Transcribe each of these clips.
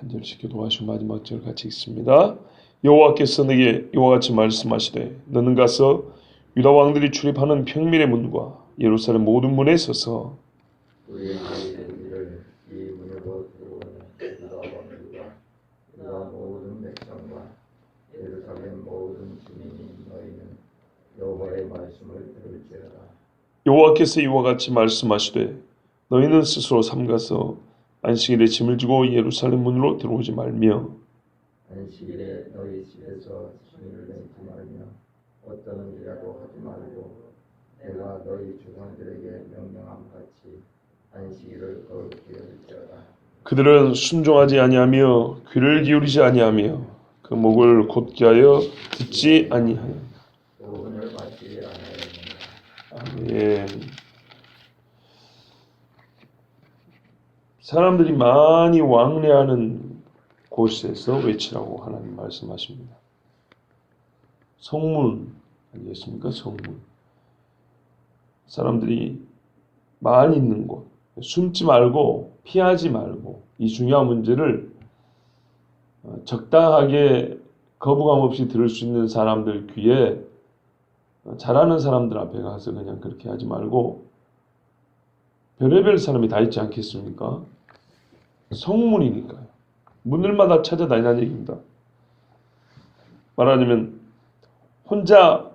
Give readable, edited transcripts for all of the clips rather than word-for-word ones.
한 절씩 기도하시고 마지막 절 같이 읽습니다. 여호와께서 내게 이와 같이 말씀하시되 너는 가서 유다 왕들이 출입하는 평민의 문과 예루살렘 모든 문에 서서 우리의 일을 이 문으로 들어오는 유다 왕들과 유다 모든 백성과 예루살렘 모든 주민이 너희는 여호와의 말씀을 들을지어다. 여호와께서 이와 같이 말씀하시되 너희는 스스로 삼가서 안식일에 짐을 지고 예루살렘 문으로 들어오지 말며 안식일에 너희 집에서 짐을 내지 말며 어떤 일이라도 하지 말고 내가 너희 조상들에게 명령한 같이 안식일을 거룩히 여길지어다. 그들은 순종하지 아니하며 귀를 기울이지 아니하며 그 목을 곧게 하여 듣지 아니하여 오분을 받지 않아야 아멘. 사람들이 많이 왕래하는 곳에서 외치라고 하나님 말씀하십니다. 성문 아니겠습니까? 성문. 사람들이 많이 있는 곳. 숨지 말고 피하지 말고 이 중요한 문제를 적당하게 거부감 없이 들을 수 있는 사람들 귀에 잘하는 사람들 앞에 가서 그냥 그렇게 하지 말고 별의별 사람이 다 있지 않겠습니까? 성문이니까요. 문들마다 찾아다니는 얘기입니다. 말하자면 혼자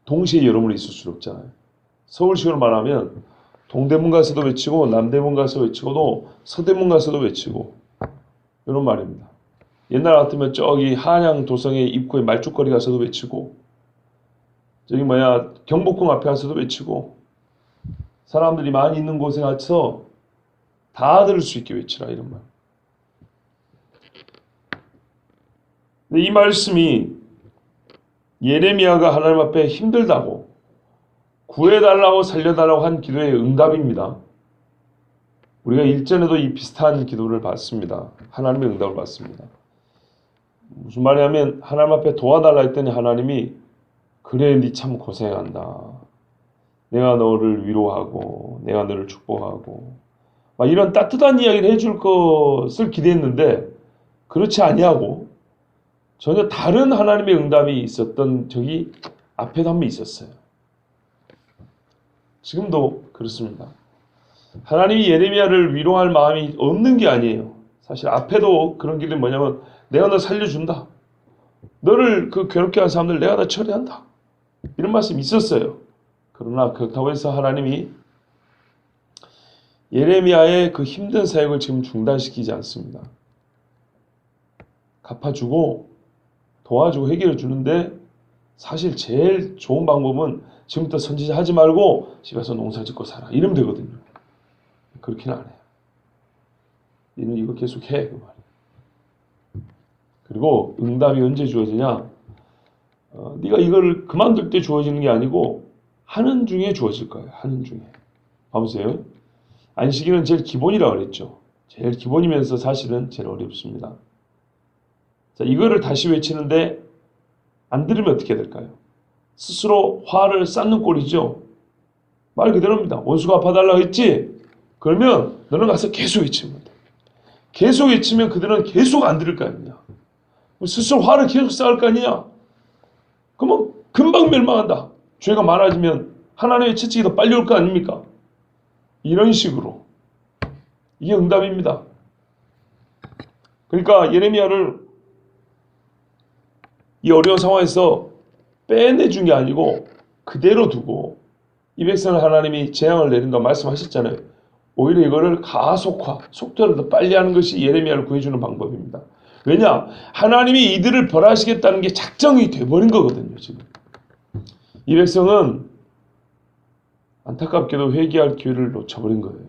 동시에 여러 분이 있을 수 없잖아요. 서울식으로 말하면 동대문 가서도 외치고 남대문 가서 외치고도 서대문 가서도 외치고 이런 말입니다. 옛날 같으면 저기 한양 도성의 입구에 말죽거리 가서도 외치고 저기 경복궁 앞에 가서도 외치고 사람들이 많이 있는 곳에 가서 다 들을 수 있게 외치라 이런 말. 근데 이 말씀이 예레미야가 하나님 앞에 힘들다고 구해달라고 살려달라고 한 기도의 응답입니다. 우리가 일전에도 이 비슷한 기도를 받습니다. 하나님의 응답을 받습니다. 무슨 말이냐면 하나님 앞에 도와달라 했더니 하나님이 그래 니 참 고생한다. 내가 너를 위로하고 내가 너를 축복하고 막 이런 따뜻한 이야기를 해줄 것을 기대했는데 그렇지 아니하고 전혀 다른 하나님의 응답이 있었던 적이 앞에도 한 번 있었어요. 지금도 그렇습니다. 하나님이 예레미야를 위로할 마음이 없는 게 아니에요. 사실 앞에도 그런 길이 뭐냐면 내가 너 살려준다. 너를 그 괴롭게 한 사람들 내가 다 처리한다. 이런 말씀이 있었어요. 그러나 그렇다고 해서 하나님이 예레미야의 그 힘든 사역을 지금 중단시키지 않습니다. 갚아주고 도와주고 해결해 주는데 사실 제일 좋은 방법은 지금부터 선지자 하지 말고 집에서 농사 짓고 살아. 이러면 되거든요. 그렇게는 안 해요. 너는 이거 계속 해. 그 말이에요. 그리고 응답이 언제 주어지냐? 네가 이걸 그만둘 때 주어지는 게 아니고 하는 중에 주어질 거예요. 하는 중에. 봐보세요. 안식일은 제일 기본이라고 그랬죠. 제일 기본이면서 사실은 제일 어렵습니다. 자, 이거를 다시 외치는데 안 들으면 어떻게 될까요? 스스로 화를 쌓는 꼴이죠. 말 그대로입니다. 원수가 갚아달라고 했지? 그러면 너는 가서 계속 외치면 돼. 계속 외치면 그들은 계속 안 들을 거 아니냐. 스스로 화를 계속 쌓을 거 아니냐. 그러면 금방 멸망한다. 죄가 많아지면 하나님의 채찍이 더 빨리 올 거 아닙니까? 이런 식으로. 이게 응답입니다. 그러니까 예레미야를 이 어려운 상황에서 빼내준 게 아니고 그대로 두고 이 백성을 하나님이 재앙을 내린다고 말씀하셨잖아요. 오히려 이거를 가속화, 속도를 더 빨리 하는 것이 예레미야를 구해주는 방법입니다. 왜냐? 하나님이 이들을 벌하시겠다는 게 작정이 돼버린 거거든요. 지금 이 백성은 안타깝게도 회개할 기회를 놓쳐버린 거예요.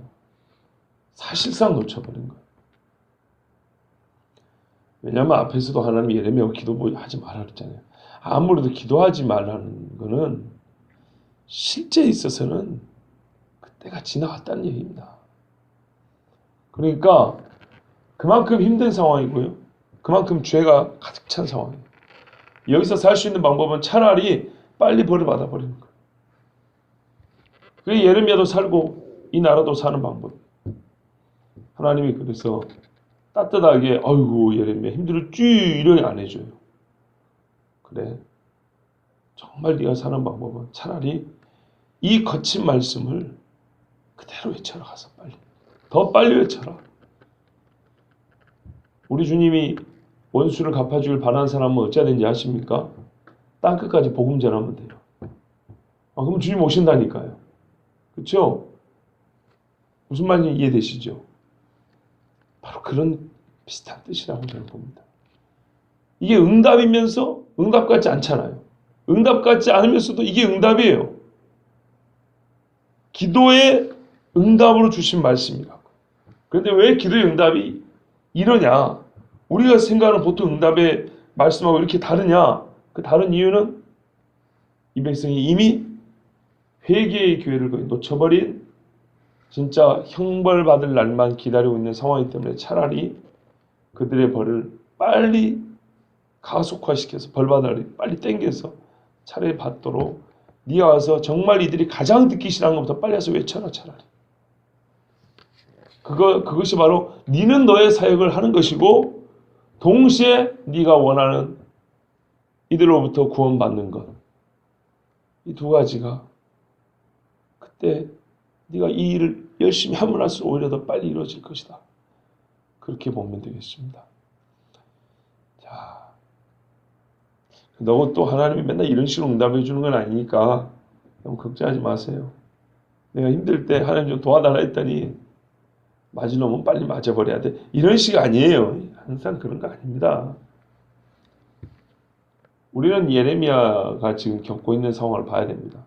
사실상 놓쳐버린 거예요. 왜냐하면 앞에서도 하나님이 예레미야가 기도하지 말라 그랬잖아요. 아무래도 기도하지 말라는 거는 실제에 있어서는 그때가 지나갔다는 얘기입니다. 그러니까 그만큼 힘든 상황이고요. 그만큼 죄가 가득 찬 상황이에요. 여기서 살 수 있는 방법은 차라리 빨리 벌을 받아버리는 거예요. 그게 예레미야도 살고 이 나라도 사는 방법. 하나님이 그래서 따뜻하게 아이고 예레미야 힘들었지 이렇게 안 해줘요. 그래 정말 네가 사는 방법은 차라리 이 거친 말씀을 그대로 외쳐라. 가서 빨리 더 빨리 외쳐라. 우리 주님이 원수를 갚아주길 바라는 사람은 어찌해야 되는지 아십니까? 땅끝까지 복음 전하면 돼요. 그럼 주님 오신다니까요. 그렇죠? 무슨 말인지 이해되시죠? 바로 그런 비슷한 뜻이라고 저는 봅니다. 이게 응답이면서 응답 같지 않잖아요. 응답 같지 않으면서도 이게 응답이에요. 기도의 응답으로 주신 말씀이라고. 그런데 왜 기도의 응답이 이러냐? 우리가 생각하는 보통 응답의 말씀하고 이렇게 다르냐? 그 다른 이유는 이 백성이 이미 회개의 기회를 거의 놓쳐버린 진짜 형벌 받을 날만 기다리고 있는 상황이기 때문에 차라리 그들의 벌을 빨리 가속화시켜서 벌 받을 날이 빨리 땡겨서 차라리 받도록 네가 와서 정말 이들이 가장 듣기 싫어하는 것부터 빨리 와서 외쳐라. 차라리 그것이 바로 네는 너의 사역을 하는 것이고 동시에 네가 원하는 이들로부터 구원받는 것, 이 두 가지가 그때 네가 이 일을 열심히 하면 할수록 오히려 더 빨리 이루어질 것이다. 그렇게 보면 되겠습니다. 자, 너무 또 하나님이 맨날 이런 식으로 응답해 주는 건 아니니까 너무 걱정하지 마세요. 내가 힘들 때 하나님 좀 도와달라 했더니 맞으려면 빨리 맞아버려야 돼. 이런 식 아니에요. 항상 그런 거 아닙니다. 우리는 예레미야가 지금 겪고 있는 상황을 봐야 됩니다.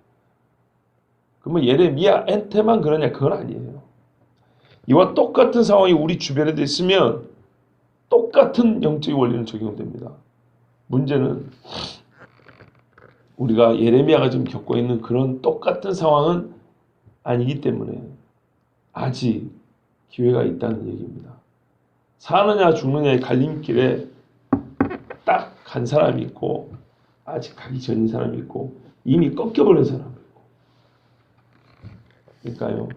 그러면 예레미야한테만 그러냐? 그건 아니에요. 이와 똑같은 상황이 우리 주변에도 있으면 똑같은 영적인 원리는 적용됩니다. 문제는 우리가 예레미야가 지금 겪고 있는 그런 똑같은 상황은 아니기 때문에 아직 기회가 있다는 얘기입니다. 사느냐 죽느냐의 갈림길에 딱 간 사람이 있고 아직 가기 전인 사람이 있고 이미 꺾여버린 사람이 있고, 그러니까요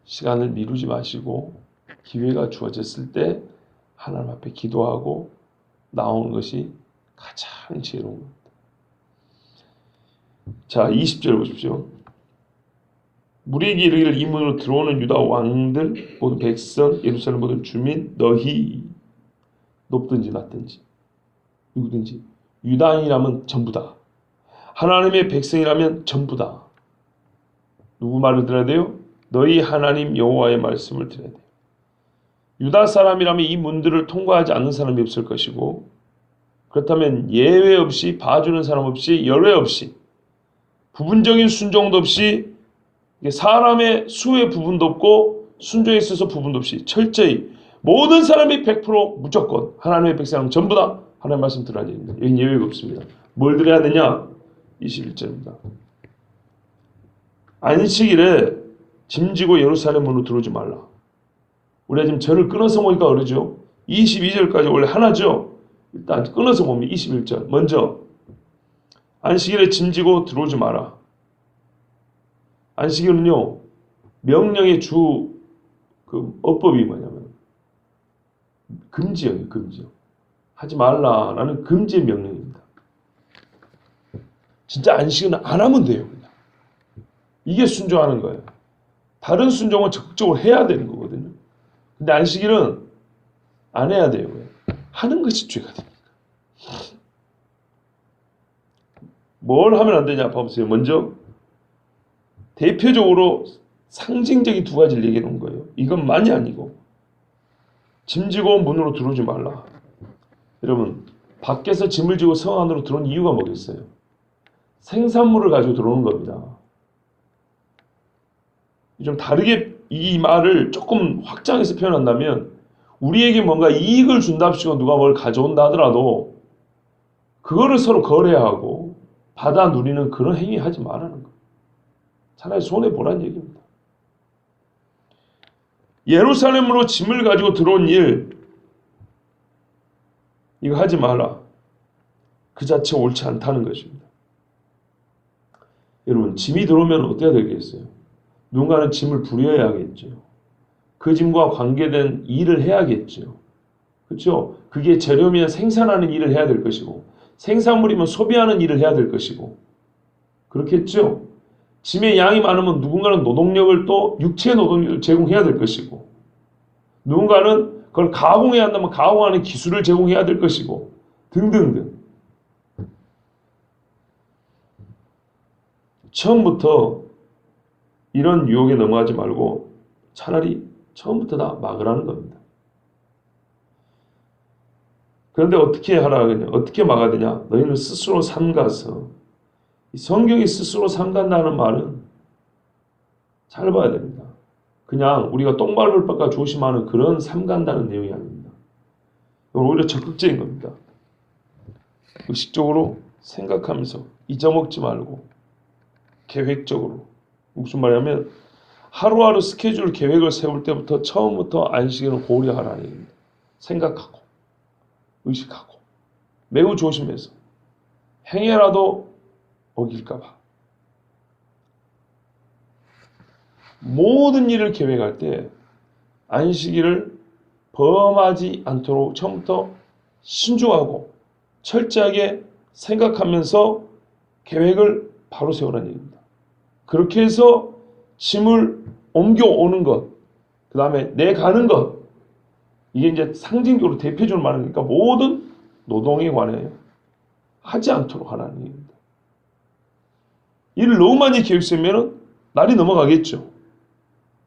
시간을 미루지 마시고 기회가 주어졌을 때 하나님 앞에 기도하고 나오는 것이 가장 지혜로운 겁니다. 자 20절 보십시오. 무리에게 이르기를 이 문으로 들어오는 유다 왕들 모든 백성 예루살렘 모든 주민 너희 높든지 낮든지 누구든지 유다인이라면 전부다. 하나님의 백성이라면 전부다. 누구 말을 들어야 돼요? 너희 하나님 여호와의 말씀을 들어야 돼요. 유다 사람이라면 이 문들을 통과하지 않는 사람이 없을 것이고, 그렇다면 예외 없이 봐주는 사람 없이 열외 없이 부분적인 순종도 없이 사람의 수의 부분도 없고 순종에 있어서 부분도 없이 철저히 모든 사람이 100% 무조건 하나님의 백성은 전부 다 하나님의 말씀 들어야 됩니다. 여기 예외가 없습니다. 뭘 들어야 되냐? 21절입니다. 안식일에 짐지고 예루살렘 문으로 들어오지 말라. 우리가 지금 절을 끊어서 보니까 그러죠. 22절까지 원래 하나죠. 일단 끊어서 보면 21절. 먼저 안식일에 짐지고 들어오지 마라. 안식일은요 명령의 주 어법이 뭐냐면 금지예요. 금지요. 하지 말라라는 금지의 명령입니다. 진짜 안식일은 안 하면 돼요. 그냥. 이게 순종하는 거예요. 다른 순종은 적극적으로 해야 되는 거거든요. 근데 안식일은 안 해야 돼요. 하는 것이 죄가 됩니다. 뭘 하면 안 되냐 봐보세요. 먼저 대표적으로 상징적인 두 가지를 얘기해 놓은 거예요. 이것만이 아니고 짐지고 문으로 들어오지 말라. 여러분 밖에서 짐을 지고 성 안으로 들어온 이유가 뭐겠어요? 생산물을 가지고 들어오는 겁니다. 좀 다르게 이 말을 조금 확장해서 표현한다면 우리에게 뭔가 이익을 준답시고 누가 뭘 가져온다 하더라도 그거를 서로 거래하고 받아 누리는 그런 행위 하지 말라는 거예요. 차라리 손해보라는 얘기입니다. 예루살렘으로 짐을 가지고 들어온 일 이거 하지 마라. 그 자체 옳지 않다는 것입니다. 여러분 짐이 들어오면 어떻게 되겠어요? 누군가는 짐을 부려야 하겠죠. 그 짐과 관계된 일을 해야겠죠. 그렇죠? 그게 재료면 생산하는 일을 해야 될 것이고 생산물이면 소비하는 일을 해야 될 것이고 그렇겠죠? 짐의 양이 많으면 누군가는 노동력을 또 육체 노동력을 제공해야 될 것이고 누군가는 그걸 가공해야 한다면 가공하는 기술을 제공해야 될 것이고 등등등. 처음부터 이런 유혹에 넘어가지 말고 차라리 처음부터 다 막으라는 겁니다. 그런데 어떻게 하라겠냐? 어떻게 막아야 되냐? 너희는 스스로 삼가서 이 성경이 스스로 삼간다는 말은 잘 봐야 됩니다. 그냥 우리가 똥 밟을 바가 조심하는 그런 삼간다는 내용이 아닙니다. 이건 오히려 적극적인 겁니다. 의식적으로 생각하면서 잊어먹지 말고 계획적으로 무슨 말이냐면 하루하루 스케줄 계획을 세울 때부터 처음부터 안식일을 고려하라는 얘기입니다. 생각하고 의식하고 매우 조심해서 행여라도 어길까봐 모든 일을 계획할 때 안식일을 범하지 않도록 처음부터 신중하고 철저하게 생각하면서 계획을 바로 세우라는 얘기입니다. 그렇게 해서 짐을 옮겨오는 것, 그 다음에 내가는 것, 이게 이제 상징적으로 대표적으로 말하는 거니까 모든 노동에 관해 하지 않도록 하라는 얘기입니다. 일을 너무 많이 계획 세우면 날이 넘어가겠죠.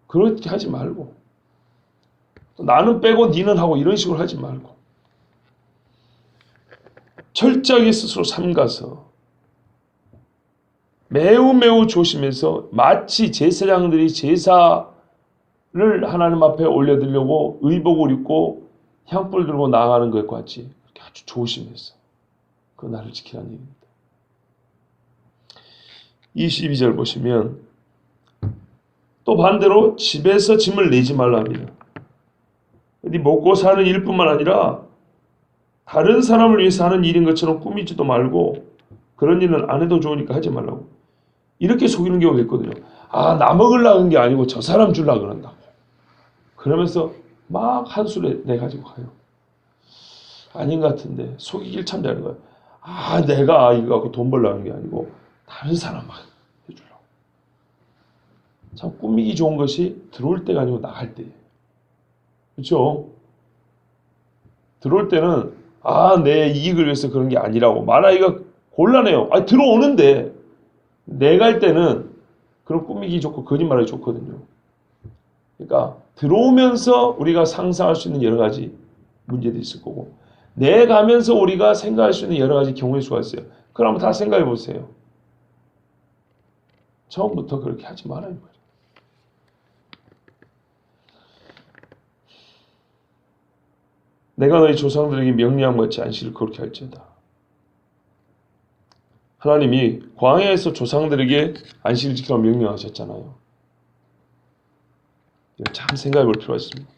그렇게 하지 말고 나는 빼고 니는 하고 이런 식으로 하지 말고 철저하게 스스로 삼가서 매우 조심해서 마치 제사장들이 제사를 하나님 앞에 올려드리려고 의복을 입고 향불 들고 나아가는 것과 같이 그렇게 아주 조심해서 그 날을 지키라는 얘기입니다. 22절 보시면 또 반대로 집에서 짐을 내지 말랍니다. 네 먹고 사는 일뿐만 아니라 다른 사람을 위해서 하는 일인 것처럼 꾸미지도 말고 그런 일은 안 해도 좋으니까 하지 말라고. 이렇게 속이는 경우가 있거든요. 아, 나 먹으려고 한 게 아니고 저 사람 주려고 그런다고. 그러면서 막 한술에 내가지고 가요. 아닌 것 같은데 속이길 참 잘하는 거예요. 아, 내가 이거 갖고 돈 벌려고 하는 게 아니고 다른 사람 막 해주려고. 참 꾸미기 좋은 것이 들어올 때가 아니고 나갈 때예요. 그렇죠? 들어올 때는 내 이익을 위해서 그런 게 아니라고 말하기가 곤란해요. 들어오는데 내갈 때는 그런 꾸미기 좋고 거짓말하기 좋거든요. 그러니까 들어오면서 우리가 상상할 수 있는 여러 가지 문제들이 있을 거고 내가면서 우리가 생각할 수 있는 여러 가지 경우의 수가 있어요. 그걸 한번 다 생각해 보세요. 처음부터 그렇게 하지 말아요. 내가 너희 조상들에게 명령한 것 같이 안식일을 그렇게 할지어다. 하나님이 광야에서 조상들에게 안식일 지키라고 명령하셨잖아요. 참 생각해 볼 필요가 있습니다.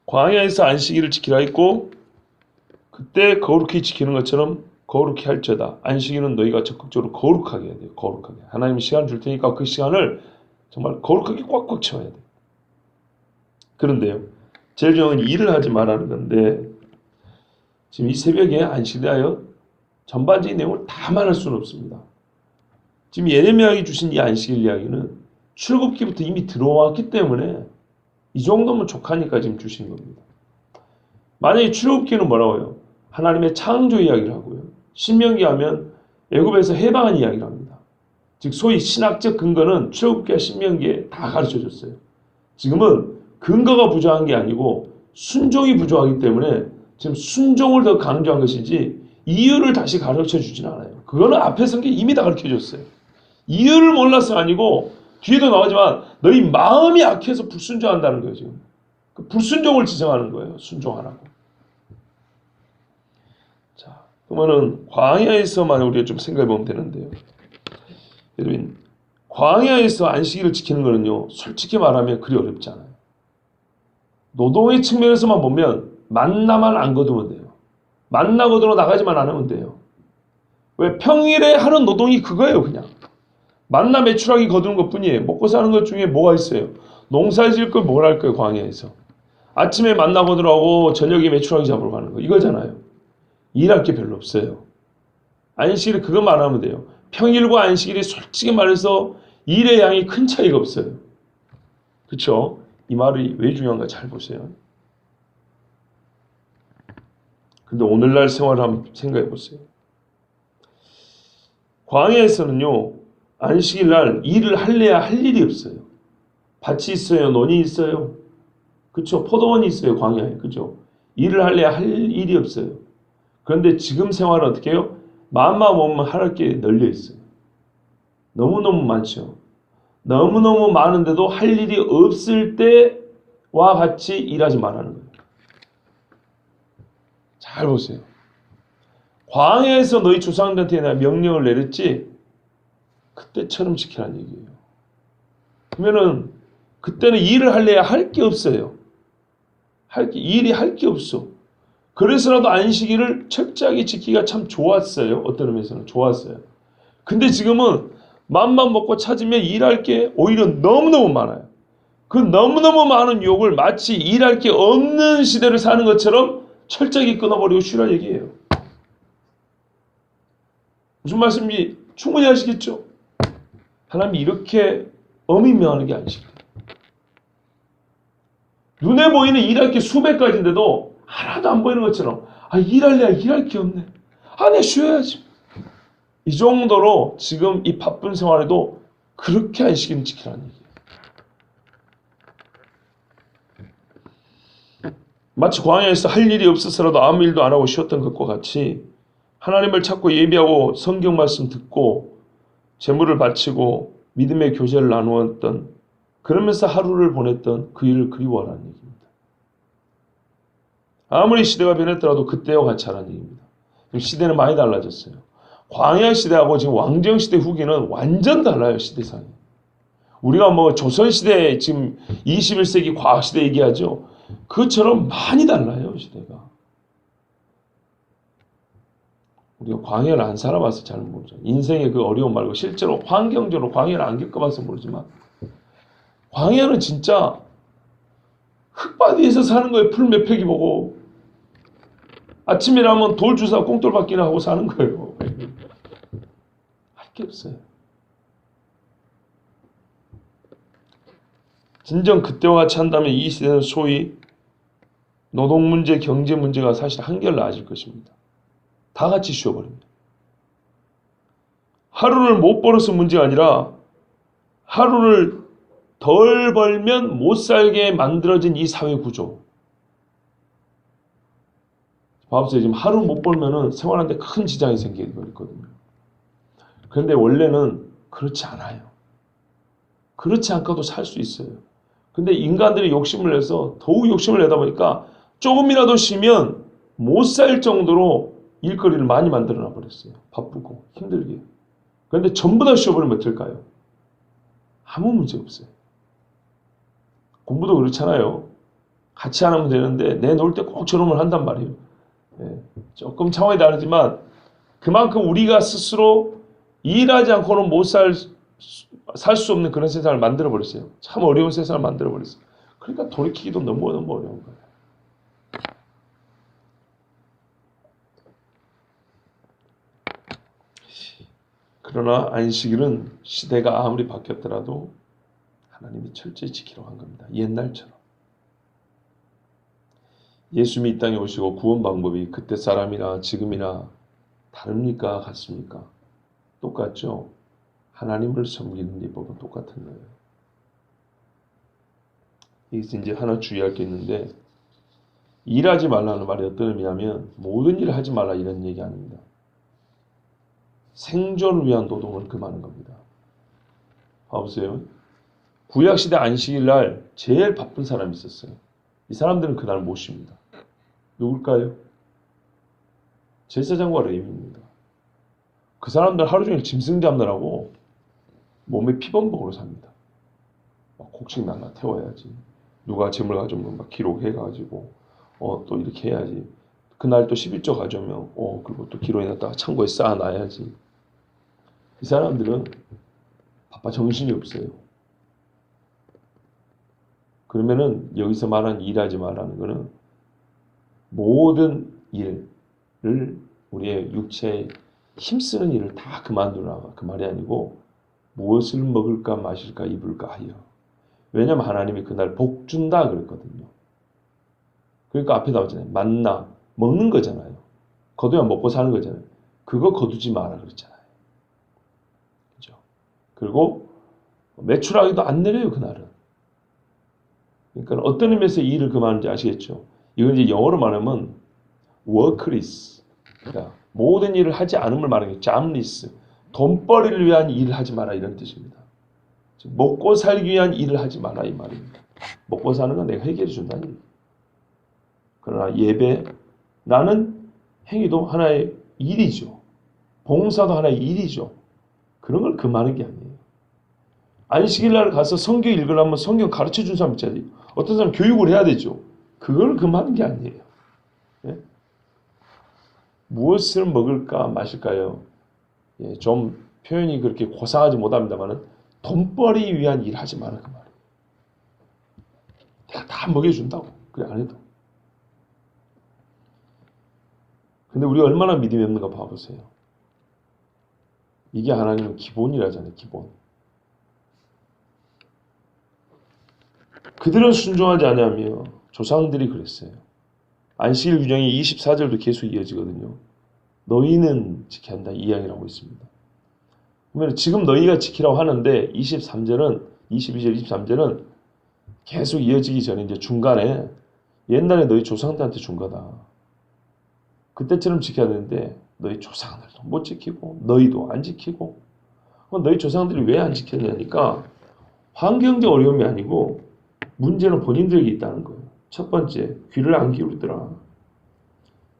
광야에서 안식일을 지키라 했고 그때 거룩히 지키는 것처럼 거룩히 할지어다. 안식일은 너희가 적극적으로 거룩하게 해야 돼요. 거룩하게. 하나님이 시간 줄 테니까 그 시간을 정말 거룩하게 꽉꽉 채워야 돼요. 그런데요. 제일 중요한 건 일을 하지 말라는 건데 지금 이 새벽에 안식일에 대하여 전반적인 내용을 다 말할 수는 없습니다. 지금 예레미야에게 주신 이 안식일 이야기는 출애굽기부터 이미 들어왔기 때문에 이 정도면 족하니까 지금 주신 겁니다. 만약에 출애굽기는 뭐라고 해요? 하나님의 창조 이야기를 하고요. 신명기 하면 애굽에서 해방한 이야기를 합니다. 즉 소위 신학적 근거는 출애굽기와 신명기에 다 가르쳐줬어요. 지금은 근거가 부족한 게 아니고 순종이 부족하기 때문에 지금 순종을 더 강조한 것이지 이유를 다시 가르쳐 주진 않아요. 그거는 앞에 성경에 이미 다 가르쳐 줬어요. 이유를 몰라서 아니고 뒤에도 나오지만 너희 마음이 약해서 불순종한다는 거예요. 지금 그 불순종을 지정하는 거예요. 순종하라고. 자, 그러면은 광야에서만 우리가 좀 생각해 보면 되는데요. 여러분, 광야에서 안식일을 지키는 거는요, 솔직히 말하면 그리 어렵지 않아요. 노동의 측면에서만 보면 만나만 안 거두면 돼요. 만나 거두러 나가지만 않으면 돼요. 왜? 평일에 하는 노동이 그거예요. 그냥 만나 매출하기 거두는 것뿐이에요. 먹고 사는 것 중에 뭐가 있어요? 농사 지을 걸 뭘 할 거예요? 광야에서 아침에 만나보더라고 저녁에 메추라기 잡으러 가는 거 이거잖아요. 일할 게 별로 없어요. 안식일에 그것만 하면 돼요. 평일과 안식일이 솔직히 말해서 일의 양이 큰 차이가 없어요. 그렇죠? 이 말이 왜 중요한가 잘 보세요. 근데 오늘날 생활을 한번 생각해 보세요. 광야에서는요, 안식일 날 일을 할래야 할 일이 없어요. 밭이 있어요, 논이 있어요. 그렇죠? 포도원이 있어요, 광야에. 그렇죠? 일을 할래야 할 일이 없어요. 그런데 지금 생활은 어떻게 해요? 마음만 먹으면 할 게 널려 있어요. 너무너무 많죠. 너무너무 많은데도 할 일이 없을 때와 같이 일하지 말라는 거예요. 잘 보세요. 광야에서 너희 조상들한테 내가 명령을 내렸지 그때처럼 지키라는 얘기예요. 그러면은 그때는 일을 할래야 할 게 없어요. 일이 할 게 없어. 그래서라도 안식일을 철저하게 지키기가 참 좋았어요. 어떤 의미에서는 좋았어요. 근데 지금은 맘만 먹고 찾으면 일할 게 오히려 너무너무 많아요. 그 너무너무 많은 욕을 마치 일할 게 없는 시대를 사는 것처럼 철저하게 끊어버리고 쉬라 얘기예요. 무슨 말씀인지 충분히 아시겠죠? 하나님이 이렇게 엄히 명하는 게 안식이에요. 눈에 보이는 일할 게 수백 가지인데도 하나도 안 보이는 것처럼 일할래야 일할 게 없네. 내가 쉬어야지. 이 정도로 지금 이 바쁜 생활에도 그렇게 안식일을 지키라는 얘기예요. 마치 광야에서 할 일이 없어서라도 아무 일도 안 하고 쉬었던 것과 같이 하나님을 찾고 예비하고 성경 말씀 듣고 제물을 바치고 믿음의 교제를 나누었던 그러면서 하루를 보냈던 그 일을 그리워하라는 얘기입니다. 아무리 시대가 변했더라도 그때와 같이 하라는 얘기입니다. 지금 시대는 많이 달라졌어요. 광야 시대하고 지금 왕정 시대 후기는 완전 달라요. 시대상이. 우리가 조선시대 지금 21세기 과학시대 얘기하죠. 그것처럼 많이 달라요. 시대가. 우리가 광야를 안 살아봐서 잘 모르죠. 인생의 그 어려움 말고 실제로 환경적으로 광야를 안 겪어봐서 모르지만 광야는 진짜 흙바위에서 사는 거예요. 풀 몇 팩이 보고 아침이라면 돌 주사 꽁돌 받기나 하고 사는 거예요. 할 게 없어요. 진정 그때와 같이 한다면 이 시대는 소위 노동 문제, 경제 문제가 사실 한결 나아질 것입니다. 다 같이 쉬어버립니다. 하루를 못 벌어서 문제가 아니라 하루를 덜 벌면 못 살게 만들어진 이 사회 구조. 봐보세요. 지금 하루 못 벌면은 생활하는데 큰 지장이 생기거든요. 그런데 원래는 그렇지 않아요. 그렇지 않고도 살 수 있어요. 근데 인간들이 욕심을 내서 더욱 욕심을 내다 보니까 조금이라도 쉬면 못 살 정도로 일거리를 많이 만들어 놔버렸어요. 바쁘고 힘들게. 그런데 전부 다 쉬어버리면 어떨까요? 아무 문제 없어요. 공부도 그렇잖아요. 같이 안 하면 되는데 내놓을 때 꼭 저놈을 한단 말이에요. 조금 상황이 다르지만 그만큼 우리가 스스로 일하지 않고는 못 살 수 없는 그런 세상을 만들어버렸어요. 참 어려운 세상을 만들어버렸어요. 그러니까 돌이키기도 너무너무 어려운 거예요. 그러나 안식일은 시대가 아무리 바뀌었더라도 하나님이 철저히 지키려고 한 겁니다. 옛날처럼. 예수님이 이 땅에 오시고 구원 방법이 그때 사람이나 지금이나 다릅니까? 같습니까? 똑같죠? 하나님을 섬기는 예법은 똑같은 거예요. 여기서 이제 하나 주의할 게 있는데 일하지 말라는 말이 어떤 의미냐면 모든 일을 하지 말라 이런 얘기 아닙니다. 생존을 위한 노동을 금하는 겁니다. 봐보세요. 구약시대 안식일날 제일 바쁜 사람이 있었어요. 이 사람들은 그날 못 쉽니다. 누굴까요? 제사장과 레위입니다. 그 사람들 하루 종일 짐승 잡느라고 몸에 피범벅으로 삽니다. 막 곡식 날라 태워야지. 누가 재물 가져오면 막 기록해가지고 또 이렇게 해야지. 그날 또 11조 가져오면 그리고 또 기록해놨다가 창고에 쌓아놔야지. 이 사람들은 바빠 정신이 없어요. 그러면은 여기서 말하는 일하지 말라는 거는 모든 일을 우리의 육체에 힘쓰는 일을 다 그만두라 그 말이 아니고 무엇을 먹을까 마실까 입을까 하여. 왜냐하면 하나님이 그날 복 준다 그랬거든요. 그러니까 앞에 나오잖아요. 만나 먹는 거잖아요. 거두야 먹고 사는 거잖아요. 그거 거두지 마라 그랬잖아요. 그죠? 그리고 매출하기도 안 내려요 그날은. 그러니까 어떤 의미에서 이 일을 그만하는지 아시겠죠? 이건 이제 영어로 말하면 workless. 그러니까 모든 일을 하지 않음을 말하는 게 jobless. 돈벌이를 위한 일을 하지 마라 이런 뜻입니다. 즉 먹고 살기 위한 일을 하지 마라 이 말입니다. 먹고 사는 건 내가 해결해 준다는 얘기예요. 그러나 예배라는 행위도 하나의 일이죠. 봉사도 하나의 일이죠. 그런 걸 금하는 게 아니에요. 안식일날 가서 성경 읽으려면 성경 가르쳐 준 사람 있잖아요. 어떤 사람 교육을 해야 되죠. 그걸 금하는 게 아니에요. 예? 무엇을 먹을까 마실까요? 예, 좀 표현이 그렇게 고상하지 못합니다만은 돈벌이 위한 일 하지 마라 그 말이에요. 내가 다 먹여준다고. 그래 안 해도. 근데 우리가 얼마나 믿음이 없는가 봐보세요. 이게 하나님은 기본이라잖아요. 기본. 그들은 순종하지 아니하며 조상들이 그랬어요. 안식일 규정이 24절도 계속 이어지거든요. 너희는 지켜야 한다 이 이야기를 하고 있습니다. 그러면 지금 너희가 지키라고 하는데 23절은 22절 23절은 계속 이어지기 전에 이제 중간에 옛날에 너희 조상들한테 준 거다. 그때처럼 지켜야 되는데 너희 조상들도 못 지키고 너희도 안 지키고 너희 조상들이 왜 안 지켰냐니까 환경적 어려움이 아니고 문제는 본인들에게 있다는 거예요. 첫 번째, 귀를 안 기울이더라.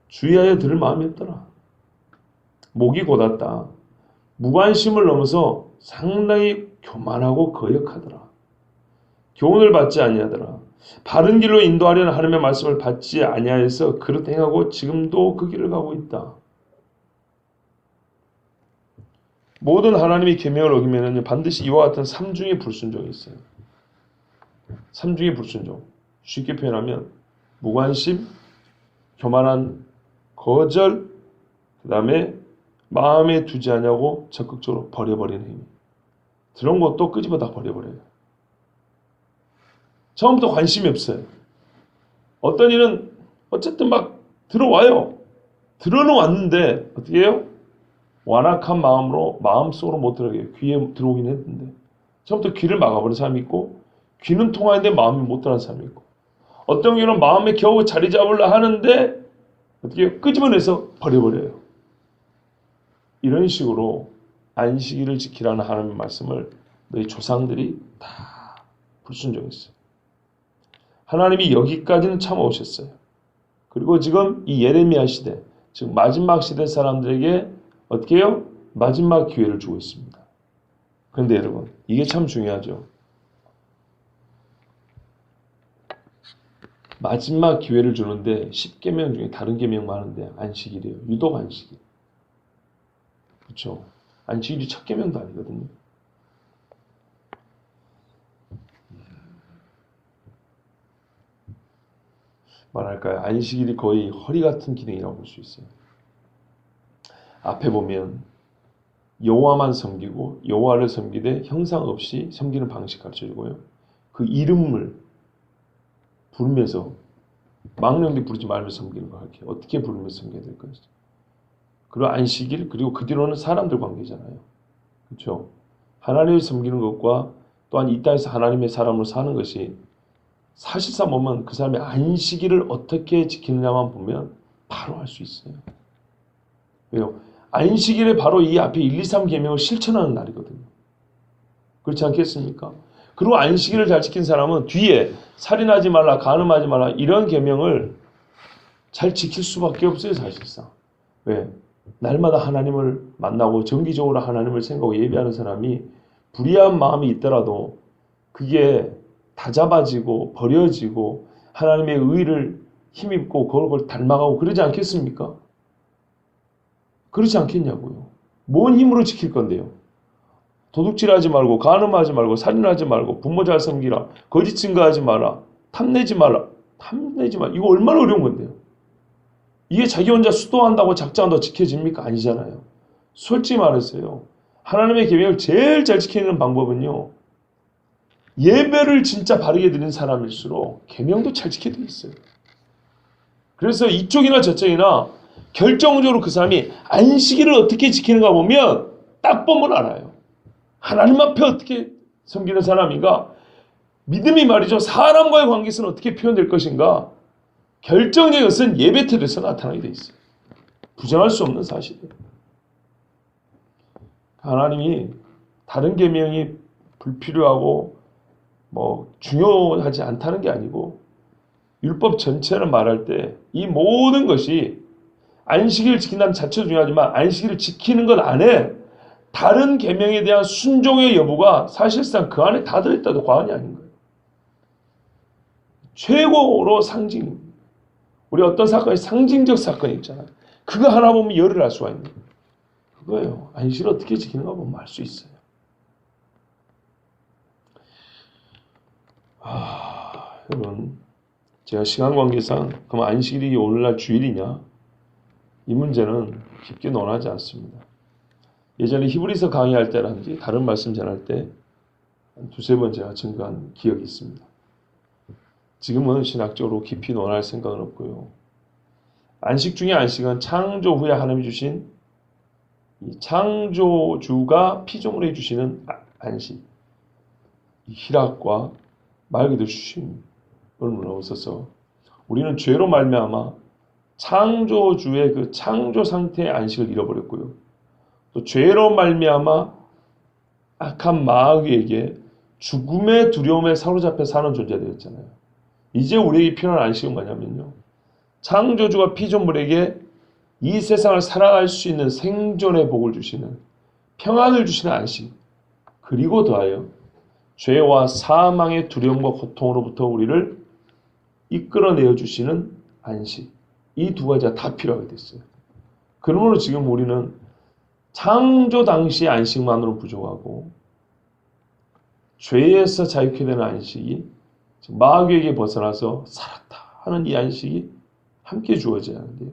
주의하여 들을 마음이 없더라. 목이 곧았다. 무관심을 넘어서 상당히 교만하고 거역하더라. 교훈을 받지 아니하더라. 바른 길로 인도하려는 하나님의 말씀을 받지 아니하여서 그릇 행하고 지금도 그 길을 가고 있다. 모든 하나님의 계명을 어기면 반드시 이와 같은 삼중의 불순종이 있어요. 삼중의 불순종. 쉽게 표현하면 무관심, 교만한 거절, 그 다음에 마음에 두지 않냐고 적극적으로 버려버리는 행위. 들어온 것도 끄집어 다 버려버려요. 처음부터 관심이 없어요. 어떤 일은 어쨌든 막 들어와요. 들어는 왔는데 어떻게 해요? 완악한 마음으로 마음속으로 못 들어가요. 귀에 들어오긴 했는데 처음부터 귀를 막아버린 사람이 있고 귀는 통하는데 마음이 못 들어가는 사람이 있고 어떤 경우는 마음에 겨우 자리 잡으려 하는데 어떻게 해요? 끄집어내서 버려버려요. 이런 식으로 안식일을 지키라는 하나님의 말씀을 너희 조상들이 다 불순종했어요. 하나님이 여기까지는 참아오셨어요. 그리고 지금 이 예레미야 시대, 즉 마지막 시대 사람들에게 어떻게 해요? 마지막 기회를 주고 있습니다. 그런데 여러분, 이게 참 중요하죠. 마지막 기회를 주는데 10계명 중에 다른 계명 많은데 안식일이에요. 유독 안식일. 그렇죠? 안식일이 첫 계명도 아니거든요. 말할까요? 안식일이 거의 허리 같은 기능이라고 볼 수 있어요. 앞에 보면 여호와만 섬기고 여호와를 섬기되 형상 없이 섬기는 방식 가르쳐주고요. 그 이름을 부르면서 망령되 부르지 말면서 섬기는 거 할게요. 어떻게 부르면서 섬겨야 될 것이죠. 그리고 안식일 그리고 그 뒤로는 사람들 관계잖아요. 그렇죠? 하나님을 섬기는 것과 또한 이 땅에서 하나님의 사람으로 사는 것이 사실상 보면 그 사람의 안식일을 어떻게 지키느냐만 보면 바로 알 수 있어요. 왜요? 안식일에 바로 이 앞에 1, 2, 3 계명을 실천하는 날이거든요. 그렇지 않겠습니까? 그리고 안식일을 잘 지킨 사람은 뒤에 살인하지 말라, 간음하지 말라 이런 계명을 잘 지킬 수밖에 없어요. 사실상. 왜? 날마다 하나님을 만나고 정기적으로 하나님을 생각하고 예배하는 사람이 불의한 마음이 있더라도 그게 다잡아지고 버려지고 하나님의 의를 힘입고 그걸 닮아가고 그러지 않겠습니까? 그렇지 않겠냐고요. 뭔 힘으로 지킬 건데요? 도둑질하지 말고 간음하지 말고 살인하지 말고 부모 잘 섬기라 거짓 증거하지 마라 탐내지 말라. 이거 얼마나 어려운 건데요. 이게 자기 혼자 수도한다고 작정한다고 지켜집니까? 아니잖아요. 솔직히 말했어요. 하나님의 계명을 제일 잘 지키는 방법은요. 예배를 진짜 바르게 드리는 사람일수록 계명도 잘 지켜야 있어요. 그래서 이쪽이나 저쪽이나 결정적으로 그 사람이 안식일을 어떻게 지키는가 보면 딱 보면 알아요. 하나님 앞에 어떻게 섬기는 사람인가? 믿음이 말이죠. 사람과의 관계에서는 어떻게 표현될 것인가? 결정적인 것은 예배 태도에서 나타나게 돼 있어요. 부정할 수 없는 사실이에요. 하나님이 다른 계명이 불필요하고 중요하지 않다는 게 아니고 율법 전체를 말할 때 이 모든 것이 안식일을 지킨다는 자체도 중요하지만 안식일을 지키는 것 안에 다른 계명에 대한 순종의 여부가 사실상 그 안에 다 들어있다도 과언이 아닌 거예요. 최고로 상징입니다. 우리 어떤 사건이 상징적 사건이 있잖아요. 그거 하나 보면 열을 알 수가 있는 거예요. 그거예요. 안식일을 어떻게 지키는가 보면 알 수 있어요. 여러분, 제가 시간 관계상 그럼 안식일이 오늘날 주일이냐? 이 문제는 깊게 논하지 않습니다. 예전에 히브리서 강의할 때라든지 다른 말씀 전할 때 두세 번 제가 증거한 기억이 있습니다. 지금은 신학적으로 깊이 논할 생각은 없고요. 안식 중에 안식은 창조 후에 하나님이 주신 이 창조주가 피조물에 주시는 안식, 이 희락과 말 그대로 주심을 넘어서서 우리는 죄로 말미암아 창조주의 그 창조 상태의 안식을 잃어버렸고요. 또 죄로 말미암아 악한 마귀에게 죽음의 두려움에 사로잡혀 사는 존재가 되었잖아요. 이제 우리에게 필요한 안식은 뭐냐면요. 창조주가 피조물에게 이 세상을 살아갈 수 있는 생존의 복을 주시는 평안을 주시는 안식, 그리고 더하여 죄와 사망의 두려움과 고통으로부터 우리를 이끌어내어 주시는 안식, 이 두 가지가 다 필요하게 됐어요. 그러므로 지금 우리는 창조 당시의 안식만으로 부족하고 죄에서 자유케 되는 안식이 마귀에게 벗어나서 살았다 하는 이 안식이 함께 주어져야 하는데요.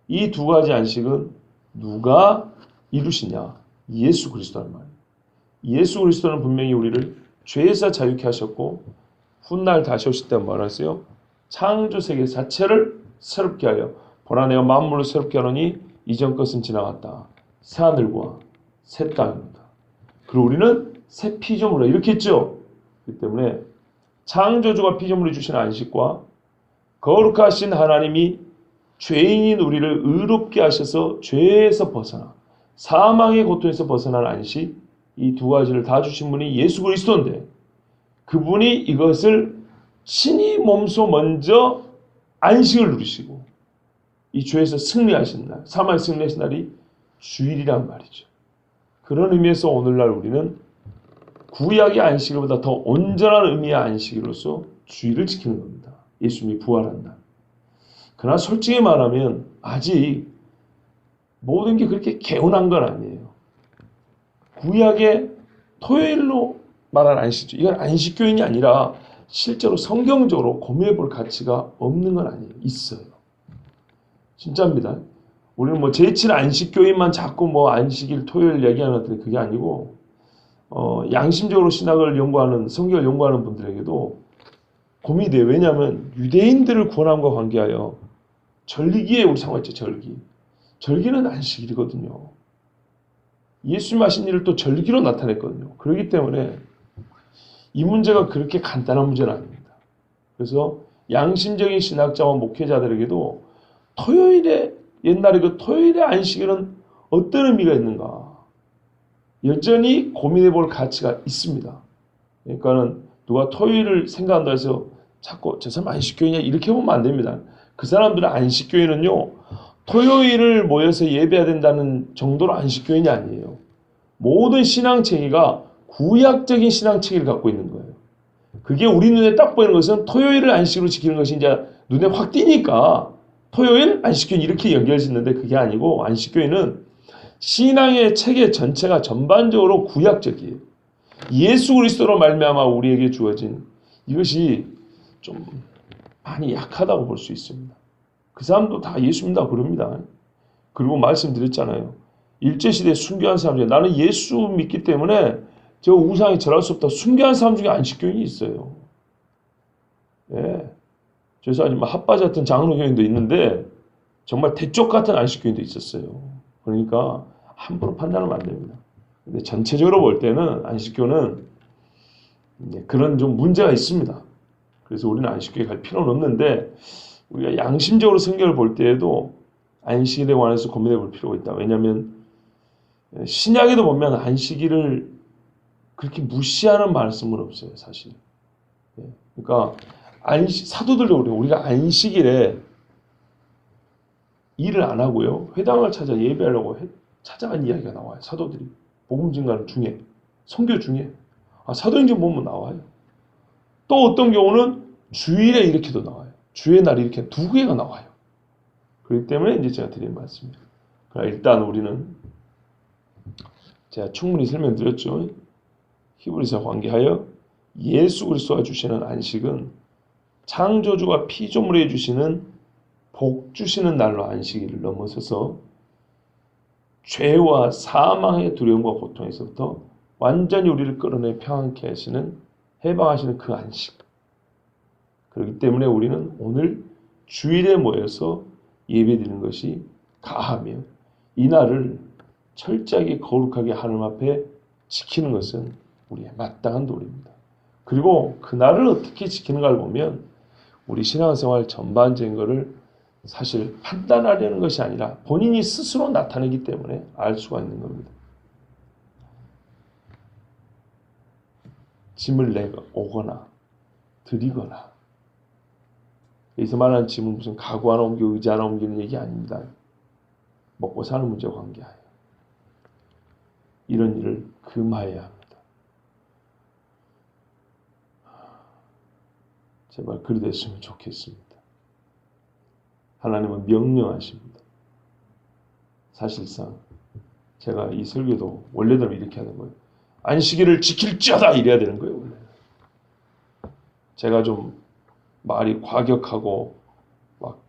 이 두 가지 안식은 누가 이루시냐? 예수 그리스도란 말이에요. 예수 그리스도는 분명히 우리를 죄에서 자유케 하셨고 훗날 다시 오실 때 말하세요. 창조 세계 자체를 새롭게 하여 보라 내가 만물을 새롭게 하노니 이전 것은 지나갔다. 새 하늘과 새 땅입니다. 그리고 우리는 새 피조물이라 이렇게 했죠. 그렇기 때문에 창조주가 피조물이 주신 안식과 거룩하신 하나님이 죄인인 우리를 의롭게 하셔서 죄에서 벗어나 사망의 고통에서 벗어난 안식, 이 두 가지를 다 주신 분이 예수 그리스도인데 그분이 이것을 신이 몸소 먼저 안식을 누리시고 이 죄에서 승리하신 날, 사망에 승리하신 날이 주일이란 말이죠. 그런 의미에서 오늘날 우리는 구약의 안식일보다 더 온전한 의미의 안식일로서 주일을 지키는 겁니다. 예수님이 부활한 날. 그러나 솔직히 말하면 아직 모든 게 그렇게 개운한 건 아니에요. 구약의 토요일로 말한 안식주, 이건 안식교인이 아니라 실제로 성경적으로 고민해 볼 가치가 없는 건 아니에요. 있어요. 진짜입니다. 우리는 제7 안식교인만 자꾸 안식일 토요일 얘기하는 것들이 그게 아니고 양심적으로 신학을 연구하는 성경을 연구하는 분들에게도 고민이 돼요. 왜냐하면 유대인들을 구원함과 관계하여 절기에 우리 상관있죠. 절기는 안식일이거든요. 예수님 하신 일을 또 절기로 나타냈거든요. 그렇기 때문에 이 문제가 그렇게 간단한 문제는 아닙니다. 그래서 양심적인 신학자와 목회자들에게도 옛날에 그 토요일의 안식일은 어떤 의미가 있는가 여전히 고민해 볼 가치가 있습니다. 그러니까는 누가 토요일을 생각한다 해서 자꾸 저 사람 안식교인이냐 이렇게 보면 안 됩니다. 그 사람들은 안식교인은요 토요일을 모여서 예배해야 된다는 정도로 안식교인이 아니에요. 모든 신앙체계가 구약적인 신앙체계를 갖고 있는 거예요. 그게 우리 눈에 딱 보이는 것은 토요일을 안식으로 지키는 것이 이제 눈에 확 띄니까 토요일 안식교인 이렇게 연결짓는데 그게 아니고 안식교인은 신앙의 체계 전체가 전반적으로 구약적이에요. 예수 그리스도로 말미암아 우리에게 주어진 이것이 좀 많이 약하다고 볼 수 있습니다. 그 사람도 다 예수 믿는다고 그럽니다. 그리고 말씀드렸잖아요. 일제시대에 순교한 사람 중에 나는 예수 믿기 때문에 저 우상에 절할 수 없다. 순교한 사람 중에 안식교인이 있어요. 예. 죄송하지만 뭐 핫바지 같은 장로교인도 있는데 정말 대쪽 같은 안식교인도 있었어요. 그러니까 함부로 판단하면 안 됩니다. 근데 전체적으로 볼 때는 안식교는 그런 좀 문제가 있습니다. 그래서 우리는 안식교에 갈 필요는 없는데 우리가 양심적으로 성경을 볼 때에도 안식일에 관해서 고민해 볼 필요가 있다. 왜냐하면 신약에도 보면 안식일을 그렇게 무시하는 말씀은 없어요, 사실. 그러니까 사도들도 우리가 안식일에 일을 안 하고요, 회당을 찾아 예배하려고 찾아간 이야기가 나와요. 사도들이 복음 증가하는 중에, 선교 중에 사도행전 보면 나와요. 또 어떤 경우는 주일에 이렇게도 나와요. 주의 날이 이렇게 두 개가 나와요. 그렇기 때문에 이제 제가 드린 말씀입니다. 일단 우리는 제가 충분히 설명드렸죠. 히브리서 관계하여 예수 그리스도가 주시는 안식은 창조주가 피조물에 주시는 복 주시는 날로 안식일을 넘어서서 죄와 사망의 두려움과 고통에서부터 완전히 우리를 끌어내 평안케 하시는, 해방하시는 그 안식. 그렇기 때문에 우리는 오늘 주일에 모여서 예배드리는 것이 가하며 이 날을 철저하게 거룩하게 하나님 앞에 지키는 것은 우리의 마땅한 도리입니다. 그리고 그 날을 어떻게 지키는가를 보면 우리 신앙생활 전반적인 것을 사실 판단하려는 것이 아니라 본인이 스스로 나타내기 때문에 알 수가 있는 겁니다. 짐을 내가 오거나 드리거나, 여기서 말하는 짐은 무슨 가구 하나 옮기고 의자 하나 옮기는 얘기 아닙니다. 먹고 사는 문제와 관계하여 이런 일을 금하여야 합니다. 제발 그리 됐으면 좋겠습니다. 하나님은 명령하십니다. 사실상 제가 이 설교도 원래대로 이렇게 하는 거예요. 안식일을 지킬지어다 이래야 되는 거예요. 원래. 제가 좀 말이 과격하고 막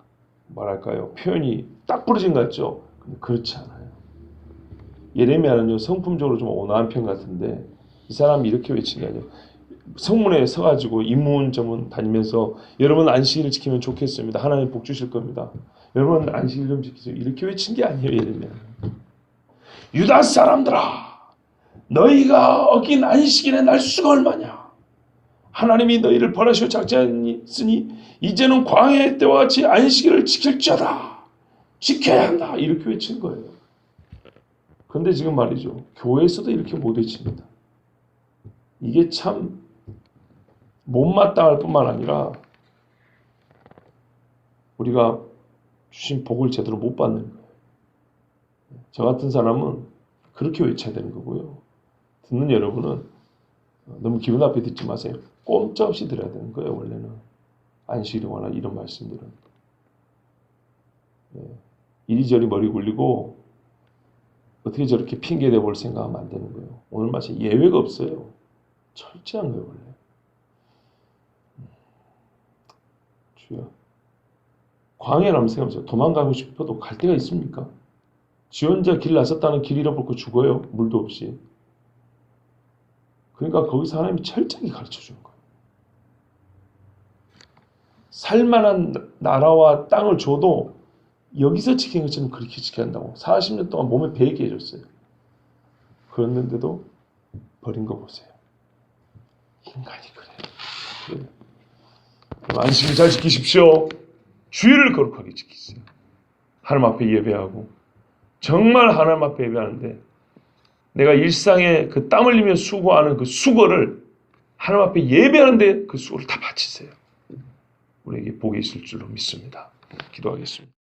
뭐랄까요, 표현이 딱 부러진 것 같죠? 근데 그렇지 않아요. 예레미야는요, 성품적으로 좀 온화한 편 같은데 이 사람이 이렇게 외친 게 아니에요. 성문에 서가지고 이문저문 다니면서 여러분 안식일을 지키면 좋겠습니다. 하나님 복 주실 겁니다. 여러분 안식일 좀 지키세요. 이렇게 외친 게 아니에요. 예레미야. 유다 사람들아, 너희가 어긴 안식일의 날수가 얼마냐? 하나님이 너희를 벌하시고 작정하였으니 이제는 광야의 때와 같이 안식일을 지킬지어다. 지켜야 한다. 이렇게 외친 거예요. 그런데 지금 말이죠, 교회에서도 이렇게 못 외칩니다. 이게 참 못마땅할 뿐만 아니라 우리가 주신 복을 제대로 못 받는 거예요. 저 같은 사람은 그렇게 외쳐야 되는 거고요. 듣는 여러분은 너무 기분 나쁘게 듣지 마세요. 꼼짝없이 들어야 되는 거예요. 원래는 안식일에 관한 이런 말씀들은 이리저리 머리 굴리고 어떻게 저렇게 핑계대 볼 생각하면 안 되는 거예요. 오늘 마치 예외가 없어요. 철저한 거예요. 원래. 주여, 광야라면 생각해보세요. 도망가고 싶어도 갈 데가 있습니까? 지 혼자 길 나섰다는 길 잃어버리고 죽어요. 물도 없이. 그러니까 거기서 하나님이 철저하게 가르쳐 주는 거예요. 살만한 나라와 땅을 줘도 여기서 지킨 것처럼 그렇게 지켜야 한다고. 40년 동안 몸에 배게 해줬어요. 그랬는데도 버린 거 보세요. 인간이 그래요. 그럼 안식일 잘 지키십시오. 주일을 거룩하게 지키세요. 하나님 앞에 예배하고, 정말 하나님 앞에 예배하는데 내가 일상에 그 땀 흘리며 수고하는 그 수고를 하나님 앞에 예배하는데 그 수고를 다 바치세요. 우리에게 복이 있을 줄로 믿습니다. 기도하겠습니다.